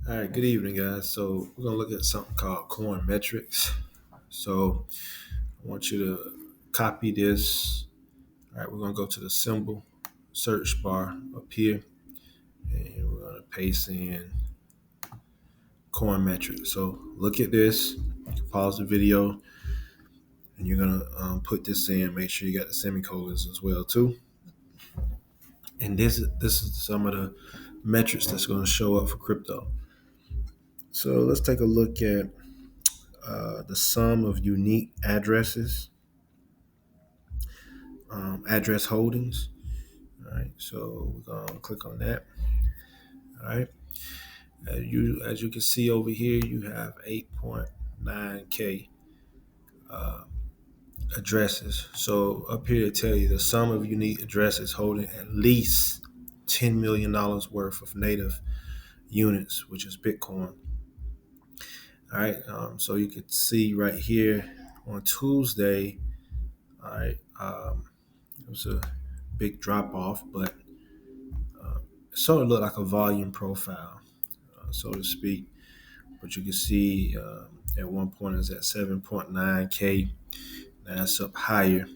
All right, good evening, guys. So we're gonna look at something called Coinmetrics. So I want you to copy this. All right, we're gonna go to the symbol search bar up here, and we're gonna paste in Coinmetrics. So look at this. Pause the video, and you're gonna put this in. Make sure you got the semicolons as well too. And this is some of the metrics that's gonna show up for crypto. So let's take a look at the sum of unique addresses, address holdings. All right, so we're gonna click on that. All right, as you can see over here, you have 8.9K uh, addresses. So up here to tell you the sum of unique addresses holding at least $10 million worth of native units, which is Bitcoin. All right, so you can see right here on Tuesday. All right, it was a big drop off, but it sort of looked like a volume profile, so to speak. But you can see at one point it was at 7.9K. Now it's up higher,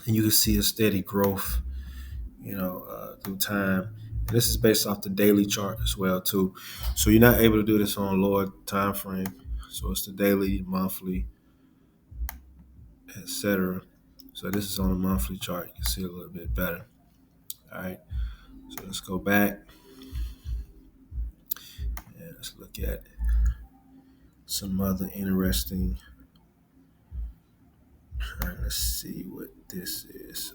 and you can see a steady growth, through time. And this is based off the daily chart as well too. So you're not able to do this on a lower time frame. So it's the daily, monthly, etc. So this is on a monthly chart. You can see a little bit better. All right. So let's go back and let's look at some other interesting. All right, let's see what this is.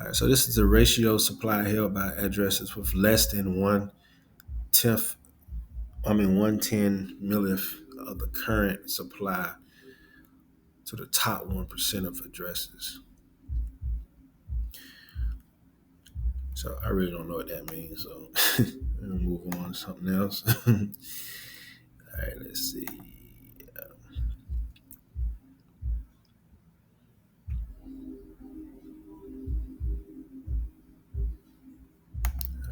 All right, so this is the ratio supply held by addresses with less than 1/10 millionth of the current supply to the top 1% of addresses. So I really don't know what that means. So we'll move on to something else. All right, let's see.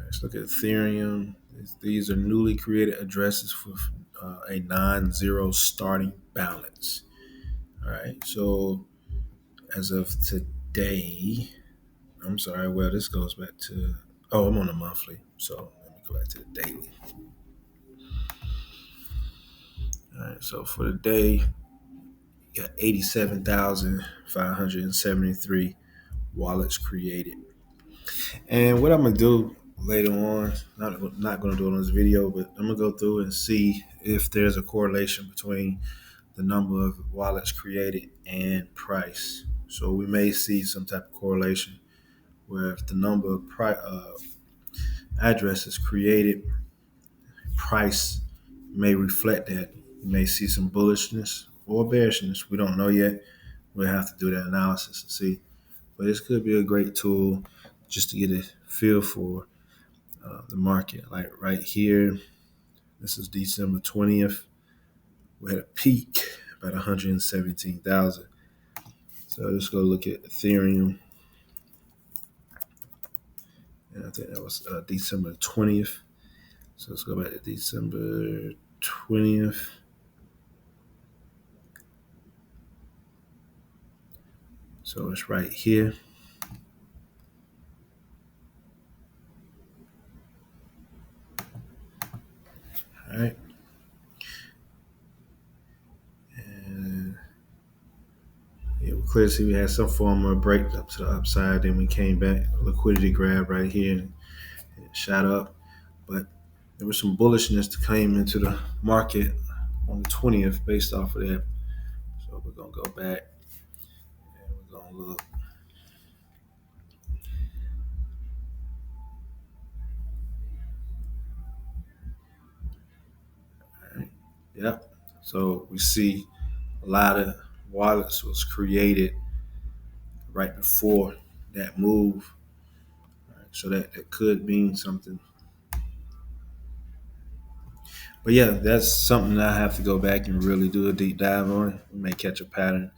Let's look at Ethereum. These are newly created addresses with a non-zero starting balance. All right, so as of today, I'm sorry, well, this goes back to, I'm on a monthly, so let me go back to the daily. All right, so for the day, you got 87,573 wallets created. And what I'm gonna do later on, not gonna do it on this video, but I'm gonna go through and see if there's a correlation between the number of wallets created and price. So we may see some type of correlation where if the number of addresses created, price may reflect that. You may see some bullishness or bearishness. We don't know yet. We'll have to do that analysis and see. But this could be a great tool just to get a feel for the market. Like right here, this is December 20th. We had a peak about 117,000. So let's go look at Ethereum. And I think that was December 20th. So let's go back to December 20th. So it's right here. All right. And yeah, we clearly see we had some form of break up to the upside. Then we came back, liquidity grab right here, and it shot up. But there was some bullishness that came into the market on the 20th based off of that. So we're going to go back and we're going to look. All right. Yep. So we see a lot of wallets was created right before that move. All right. So that could mean something. But yeah, that's something that I have to go back and really do a deep dive on. We may catch a pattern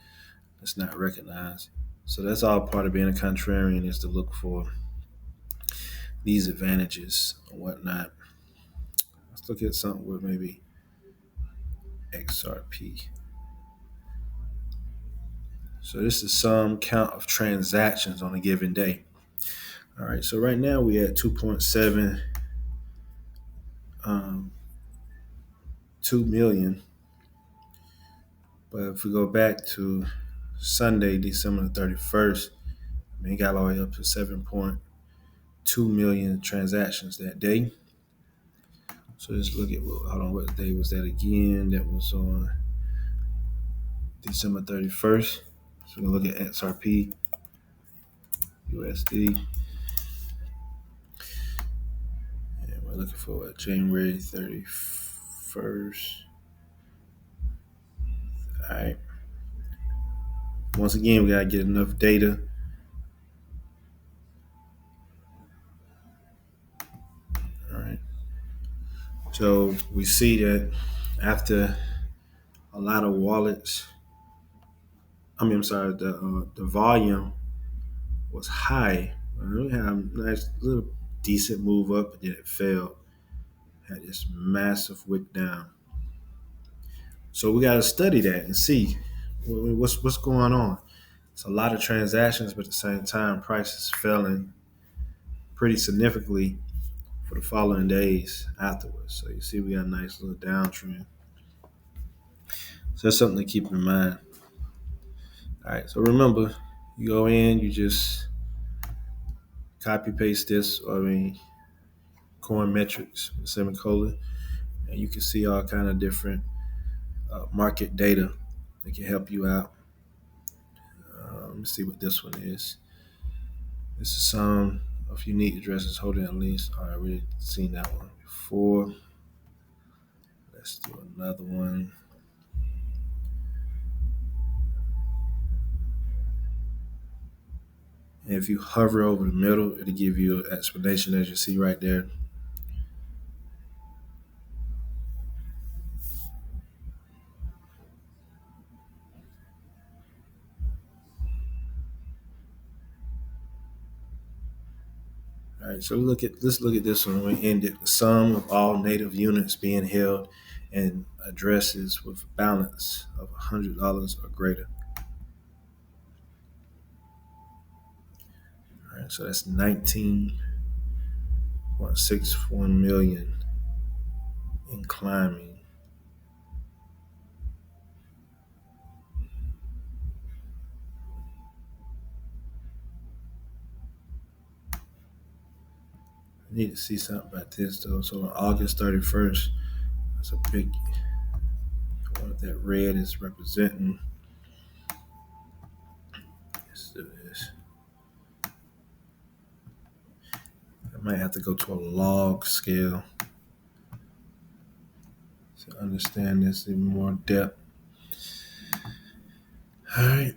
that's not recognized. So that's all part of being a contrarian, is to look for these advantages and whatnot. Let's look at something with maybe XRP. So this is some count of transactions on a given day. All right, so right now we at 2.7 2 million. But if we go back to Sunday, December 31st, we got all the way up to 7.2 million transactions that day. So let's look at what day was that again? That was on December 31st. So we're going to look at XRP, USD. And we're looking for January 31st. All right. Once again, we got to get enough data. All right. So we see that after a lot of wallets, the volume was high. We had a nice little decent move up, but then it fell. Had this massive wick down. So we got to study that and see what's going on. It's a lot of transactions, but at the same time, prices falling pretty significantly for the following days afterwards. So you see, we got a nice little downtrend. So that's something to keep in mind. All right. So remember, you go in, you just copy paste this, Coinmetrics semicolon, and you can see all kind of different market data that can help you out. Let me see what this one is. This is some of unique addresses holding at least. I already seen that one before. Let's do another one. And if you hover over the middle, it'll give you an explanation as you see right there. All right, so let's look at this one. We ended the sum of all native units being held and addresses with a balance of $100 or greater. All right, so that's 19.61 million and climbing. I need to see something about this though. So on August 31st, that's a big what that red is representing. Let's do this. I might have to go to a log scale to understand this in more depth. All right.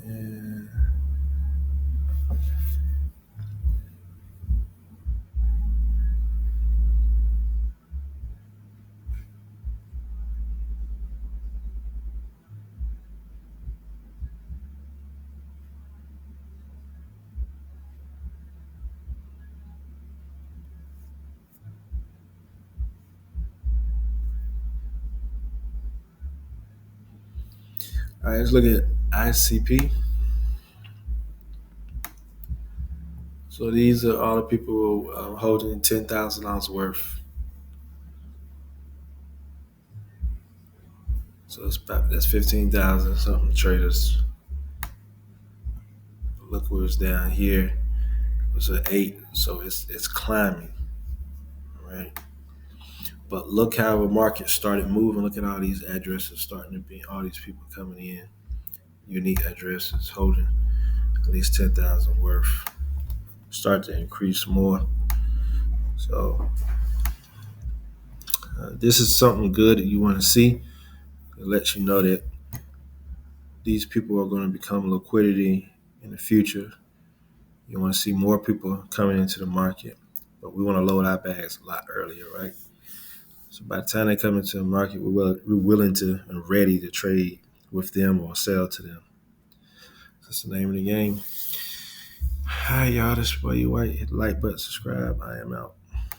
And all right, let's look at ICP. So these are all the people holding $10,000 worth. So that's 15,000 something traders. Look where it's down here. It's an 8, so it's climbing, right? But look how the market started moving. Look at all these addresses starting to be, all these people coming in, unique addresses holding at least 10,000 worth. Start to increase more. So this is something good that you want to see. It lets you know that these people are going to become liquidity in the future. You want to see more people coming into the market, but we want to load our bags a lot earlier, right? So by the time they come into the market, we're willing to and ready to trade with them or sell to them. That's the name of the game. Hi, y'all. This is Boy White. Hit the like button, subscribe. I am out.